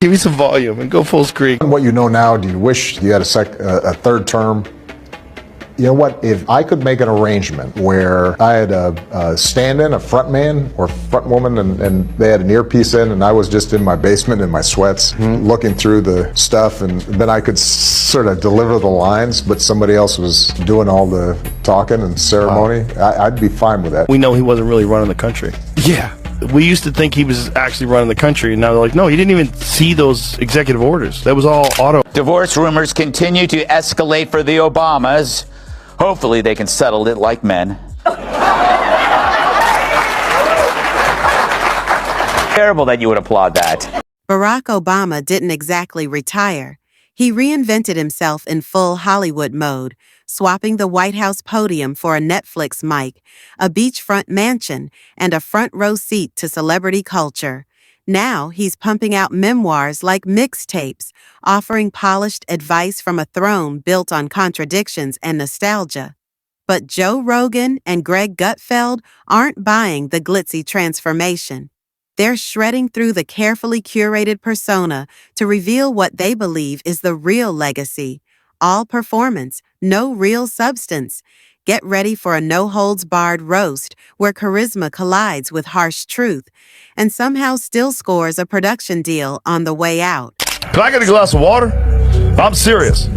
Give me some volume and go full screen. What you know now, do you wish you had a third term? You know what, if I could make an arrangement where I had a stand-in, a front man or front woman, and they had an earpiece in, and I was just in my basement in my sweats looking through the stuff, and then I could sort of deliver the lines, but somebody else was doing all the talking and ceremony, I'd be fine with that. We know he wasn't really running the country. Yeah. We used to think he was actually running the country, and now they're like, no, he didn't even see those executive orders. That was all auto. Divorce rumors continue to escalate for the Obamas. Hopefully they can settle it like men. Terrible that you would applaud that. Barack Obama didn't exactly retire. He reinvented himself in full Hollywood mode, swapping the White House podium for a Netflix mic, a beachfront mansion, and a front-row seat to celebrity culture. Now he's pumping out memoirs like mixtapes, offering polished advice from a throne built on contradictions and nostalgia. But Joe Rogan and Greg Gutfeld aren't buying the glitzy transformation. They're shredding through the carefully curated persona to reveal what they believe is the real legacy. All performance, no real substance. Get ready for a no-holds-barred roast where charisma collides with harsh truth and somehow still scores a production deal on the way out. Can I get a glass of water? I'm serious.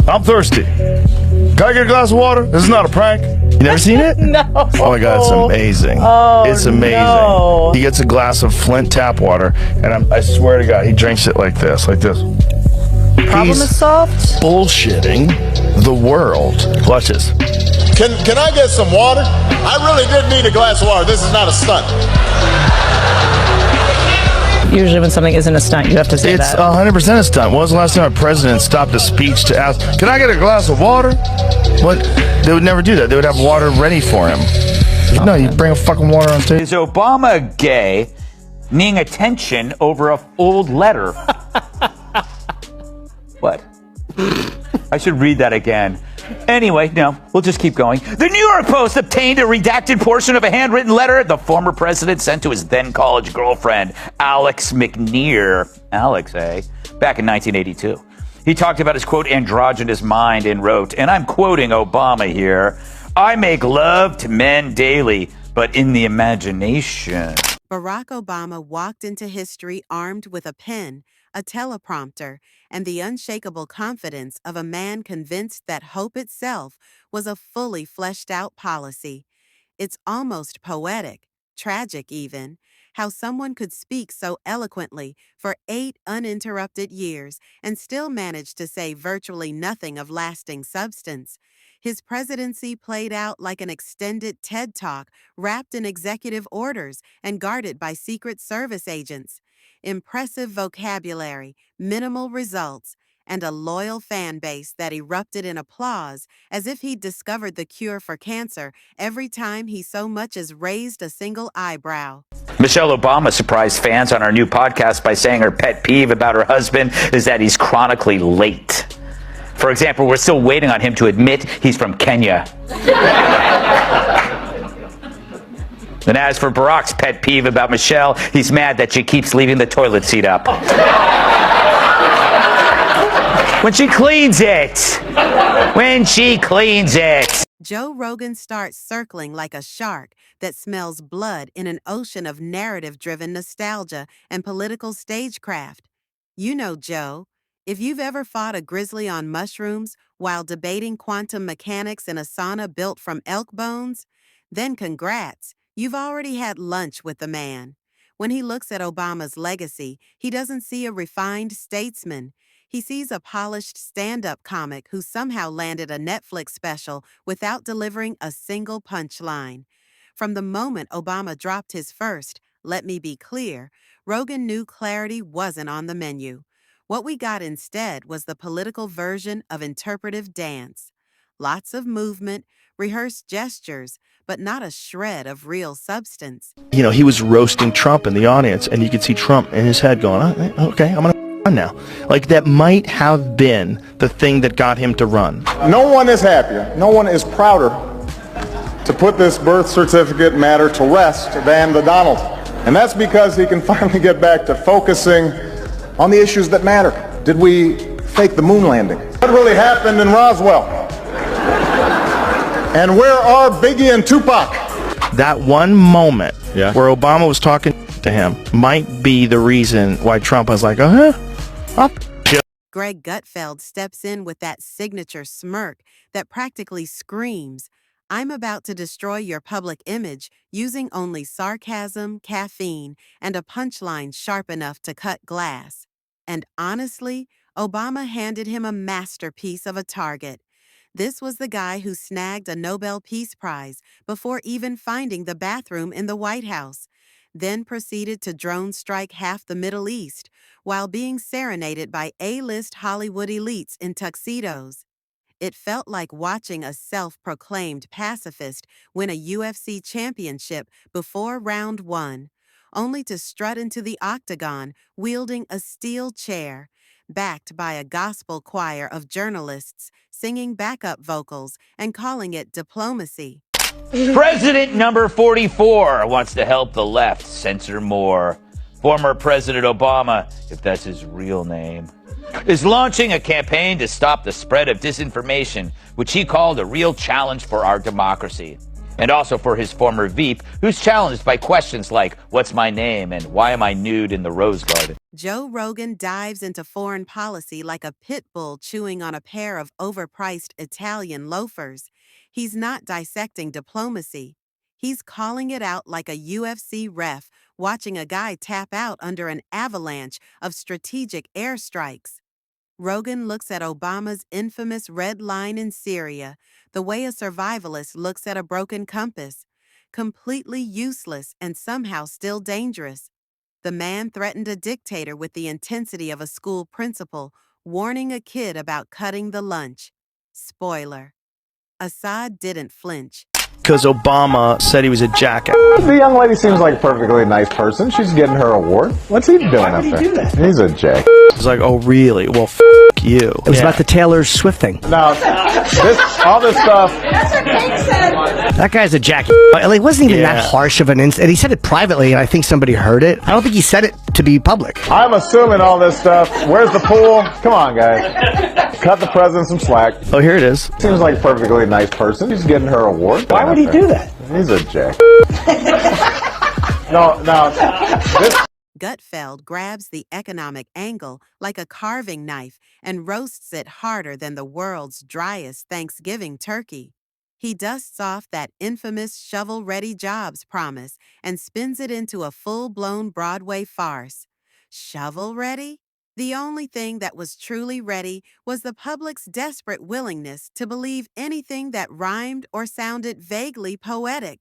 I'm thirsty. Can I get a glass of water? This is not a prank. You never seen it? No. Oh my God, it's amazing. Oh, it's amazing. No. He gets a glass of Flint tap water, and I swear to God, he drinks it like this, like this. Problem He's is solved. bullshitting the world. Watch this. Can I get some water? I really did need a glass of water. This is not a stunt. Usually when something isn't a stunt, you have to say It's that. 100% a stunt. When was the last time a president stopped a speech to ask, can I get a glass of water? What? They would never do that. They would have water ready for him. No, you bring a fucking water on tape. Is Obama gay? Needing attention over an old letter. What? I should read that again. Anyway, no, we'll just keep going. The New York Post obtained a redacted portion of a handwritten letter the former president sent to his then-college girlfriend, Alex McNear. Alex, eh? Back in 1982. He talked about his, quote, androgynous mind and wrote, and I'm quoting Obama here, I make love to men daily, but in the imagination. Barack Obama walked into history armed with a pen, a teleprompter, and the unshakable confidence of a man convinced that hope itself was a fully fleshed-out policy. It's almost poetic, tragic even, how someone could speak so eloquently for 8 uninterrupted years and still manage to say virtually nothing of lasting substance. His presidency played out like an extended TED Talk wrapped in executive orders and guarded by Secret Service agents. Impressive vocabulary, minimal results, and a loyal fan base that erupted in applause as if he'd discovered the cure for cancer every time he so much as raised a single eyebrow. Michelle Obama surprised fans on our new podcast by saying her pet peeve about her husband is that he's chronically late. For example, we're still waiting on him to admit he's from Kenya. And as for Barack's pet peeve about Michelle, he's mad that she keeps leaving the toilet seat up. When she cleans it. When she cleans it. Joe Rogan starts circling like a shark that smells blood in an ocean of narrative-driven nostalgia and political stagecraft. You know Joe. If you've ever fought a grizzly on mushrooms while debating quantum mechanics in a sauna built from elk bones, then congrats, you've already had lunch with the man. When he looks at Obama's legacy, he doesn't see a refined statesman. He sees a polished stand-up comic who somehow landed a Netflix special without delivering a single punchline. From the moment Obama dropped his first, "Let me be clear," Rogan knew clarity wasn't on the menu. What we got instead was the political version of interpretive dance. Lots of movement, rehearsed gestures, but not a shred of real substance. You know, he was roasting Trump in the audience, and you could see Trump in his head going, okay, I'm going to run now. Like, that might have been the thing that got him to run. No one is happier, no one is prouder to put this birth certificate matter to rest than the Donald. And that's because he can finally get back to focusing on the issues that matter. Did we fake the moon landing? What really happened in Roswell? And where are Biggie and Tupac? That one moment Yeah. where Obama was talking to him might be the reason why Trump was like, I'll Greg Gutfeld steps in with that signature smirk that practically screams, I'm about to destroy your public image using only sarcasm, caffeine, and a punchline sharp enough to cut glass. And honestly, Obama handed him a masterpiece of a target. This was the guy who snagged a Nobel Peace Prize before even finding the bathroom in the White House, then proceeded to drone strike half the Middle East while being serenaded by A-list Hollywood elites in tuxedos. It felt like watching a self-proclaimed pacifist win a UFC championship before round one, only to strut into the octagon wielding a steel chair, backed by a gospel choir of journalists singing backup vocals and calling it diplomacy. President number 44 wants to help the left censor more. Former President Obama, if that's his real name, is launching a campaign to stop the spread of disinformation, which he called a real challenge for our democracy. And also for his former Veep, who's challenged by questions like, what's my name and why am I nude in the Rose Garden? Joe Rogan dives into foreign policy like a pit bull chewing on a pair of overpriced Italian loafers. He's not dissecting diplomacy. He's calling it out like a UFC ref watching a guy tap out under an avalanche of strategic airstrikes. Rogan looks at Obama's infamous red line in Syria the way a survivalist looks at a broken compass, completely useless and somehow still dangerous. The man threatened a dictator with the intensity of a school principal, warning a kid about cutting the lunch. Spoiler: Assad didn't flinch. because Obama said he was a jackass. The young lady seems like a perfectly nice person. She's getting her award. What's he doing up there? Do that? He's a jack. It's like, oh, really? Well, you. It was about the Taylor Swift thing. Now, all this stuff. That guy's a jackie. It wasn't even that harsh of an incident. And he said it privately, and I think somebody heard it. I don't think he said it to be public. I'm assuming all this stuff. Where's the pool? Come on, guys. Cut the president some slack. Oh, here it is. Seems like a perfectly nice person. He's getting her award. Why would he do that? He's a jack. No, this. Gutfeld grabs the economic angle like a carving knife and roasts it harder than the world's driest Thanksgiving turkey. He dusts off that infamous shovel-ready jobs promise and spins it into a full-blown Broadway farce. Shovel-ready? The only thing that was truly ready was the public's desperate willingness to believe anything that rhymed or sounded vaguely poetic.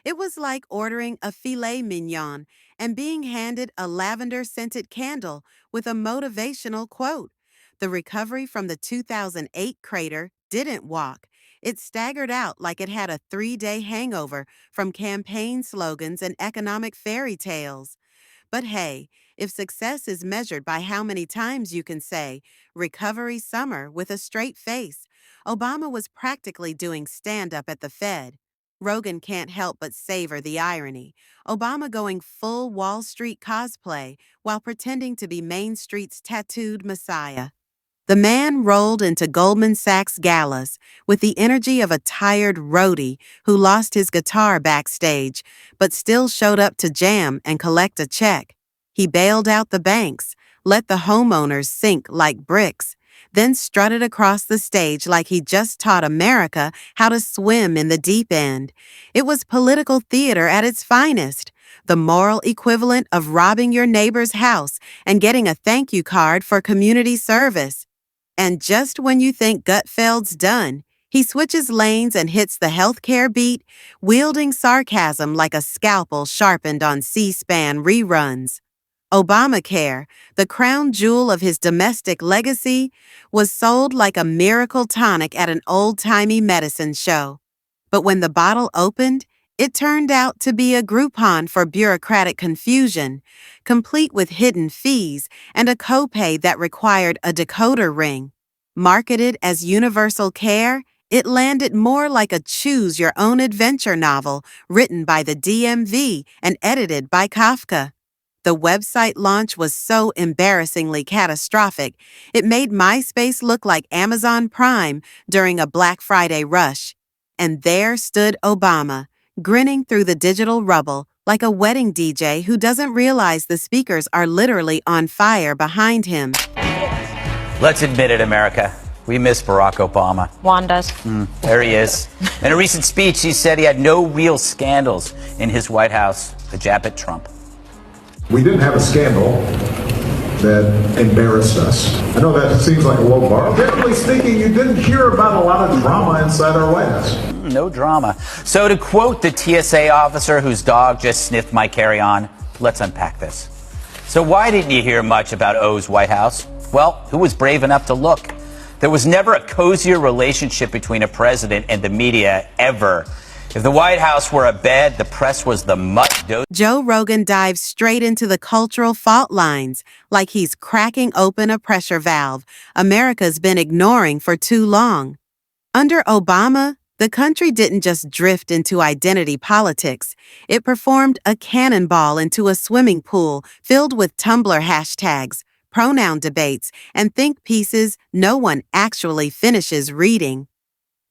It was like ordering a filet mignon and being handed a lavender-scented candle with a motivational quote. The recovery from the 2008 crater didn't walk. It staggered out like it had a 3-day hangover from campaign slogans and economic fairy tales. But hey, if success is measured by how many times you can say, recovery summer with a straight face, Obama was practically doing stand-up at the Fed. Rogan can't help but savor the irony. Obama going full Wall Street cosplay while pretending to be Main Street's tattooed messiah. The man rolled into Goldman Sachs galas with the energy of a tired roadie who lost his guitar backstage but still showed up to jam and collect a check. He bailed out the banks, let the homeowners sink like bricks, then strutted across the stage like he just taught America how to swim in the deep end. It was political theater at its finest, the moral equivalent of robbing your neighbor's house and getting a thank you card for community service. And just when you think Gutfeld's done, he switches lanes and hits the healthcare beat, wielding sarcasm like a scalpel sharpened on C-SPAN reruns. Obamacare, the crown jewel of his domestic legacy, was sold like a miracle tonic at an old-timey medicine show. But when the bottle opened, it turned out to be a Groupon for bureaucratic confusion, complete with hidden fees and a copay that required a decoder ring. Marketed as universal care, it landed more like a choose-your-own-adventure novel written by the DMV and edited by Kafka. The website launch was so embarrassingly catastrophic, it made MySpace look like Amazon Prime during a Black Friday rush. And there stood Obama, grinning through the digital rubble like a wedding DJ who doesn't realize the speakers are literally on fire behind him. Let's admit it, America. We miss Barack Obama. Juan does. There he is. In a recent speech, he said he had no real scandals in his White House. The jab at Trump. We didn't have a scandal that embarrassed us. I know that seems like a low bar. Generally speaking, you didn't hear about a lot of drama inside our White House. No drama. So to quote the TSA officer whose dog just sniffed my carry-on, let's unpack this. So why didn't you hear much about O's White House? Well, who was brave enough to look? There was never a cozier relationship between a president and the media, ever. If the White House were a bed, the press was the mutt. Joe Rogan dives straight into the cultural fault lines, like he's cracking open a pressure valve America's been ignoring for too long. Under Obama, the country didn't just drift into identity politics. It performed a cannonball into a swimming pool filled with Tumblr hashtags, pronoun debates, and think pieces no one actually finishes reading.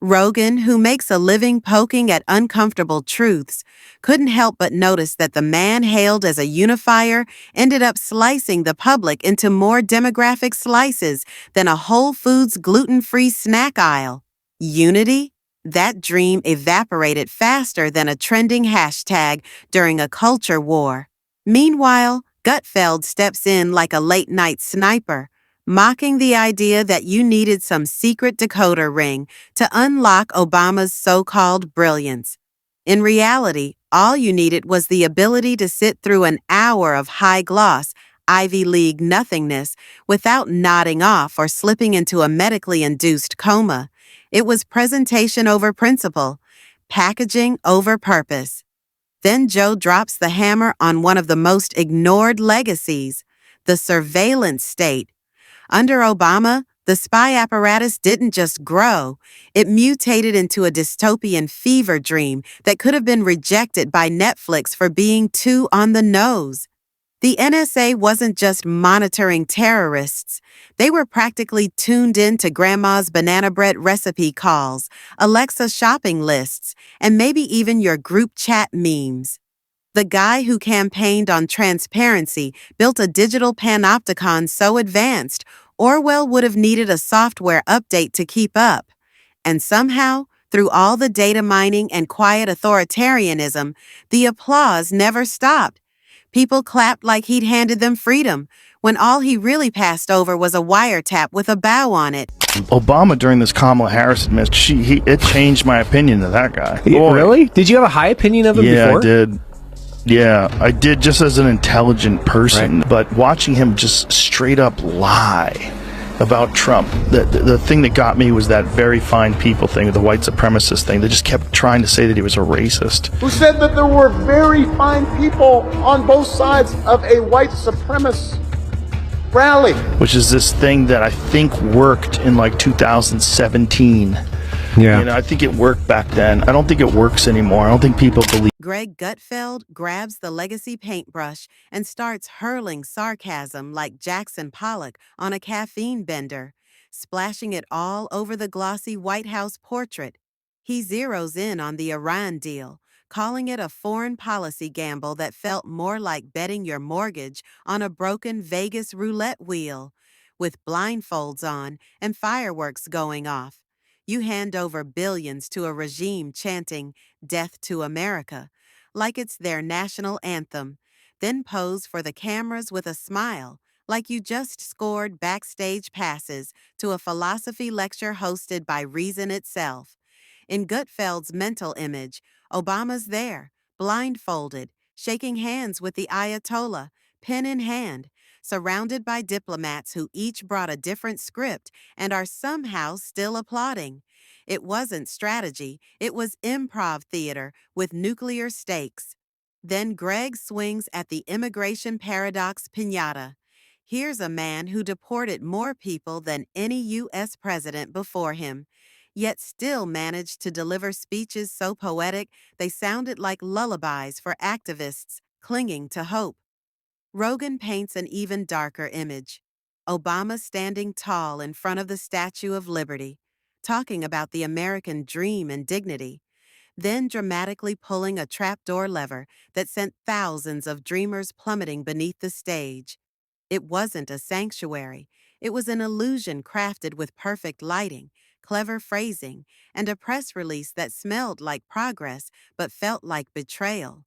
Rogan, who makes a living poking at uncomfortable truths, couldn't help but notice that the man hailed as a unifier ended up slicing the public into more demographic slices than a Whole Foods gluten-free snack aisle. Unity? That dream evaporated faster than a trending hashtag during a culture war. Meanwhile, Gutfeld steps in like a late-night sniper, mocking the idea that you needed some secret decoder ring to unlock Obama's so-called brilliance. In reality, all you needed was the ability to sit through an hour of high-gloss, Ivy League nothingness without nodding off or slipping into a medically induced coma. It was presentation over principle, packaging over purpose. Then Joe drops the hammer on one of the most ignored legacies, the surveillance state. Under Obama, the spy apparatus didn't just grow, it mutated into a dystopian fever dream that could have been rejected by Netflix for being too on the nose. The NSA wasn't just monitoring terrorists. They were practically tuned in to Grandma's banana bread recipe calls, Alexa shopping lists, and maybe even your group chat memes. The guy who campaigned on transparency built a digital panopticon so advanced, Orwell would have needed a software update to keep up. And somehow, through all the data mining and quiet authoritarianism, the applause never stopped. People clapped like he'd handed them freedom, when all he really passed over was a wiretap with a bow on it. Obama during this Kamala Harris administration, it changed my opinion of that guy. Boy. Really? Did you have a high opinion of him before? I did. Yeah, I did, just as an intelligent person. Right. But watching him just straight up lie about Trump, the thing that got me was that very fine people thing, the white supremacist thing. They just kept trying to say that he was a racist. Who said that there were very fine people on both sides of a white supremacist rally? Which is this thing that I think worked in like 2017. Yeah. You know, I think it worked back then. I don't think it works anymore. I don't think people believe. Greg Gutfeld grabs the legacy paintbrush and starts hurling sarcasm like Jackson Pollock on a caffeine bender, splashing it all over the glossy White House portrait. He zeroes in on the Iran deal, calling it a foreign policy gamble that felt more like betting your mortgage on a broken Vegas roulette wheel. With blindfolds on and fireworks going off, you hand over billions to a regime chanting, "Death to America," like it's their national anthem, then pose for the cameras with a smile, like you just scored backstage passes to a philosophy lecture hosted by Reason itself. In Gutfeld's mental image, Obama's there, blindfolded, shaking hands with the Ayatollah, pen in hand, surrounded by diplomats who each brought a different script and are somehow still applauding. It wasn't strategy, it was improv theater with nuclear stakes. Then Greg swings at the immigration paradox piñata. Here's a man who deported more people than any U.S. president before him, yet still managed to deliver speeches so poetic they sounded like lullabies for activists clinging to hope. Rogan paints an even darker image. Obama standing tall in front of the Statue of Liberty, talking about the American dream and dignity, then dramatically pulling a trapdoor lever that sent thousands of dreamers plummeting beneath the stage. It wasn't a sanctuary. It was an illusion crafted with perfect lighting, clever phrasing, and a press release that smelled like progress but felt like betrayal.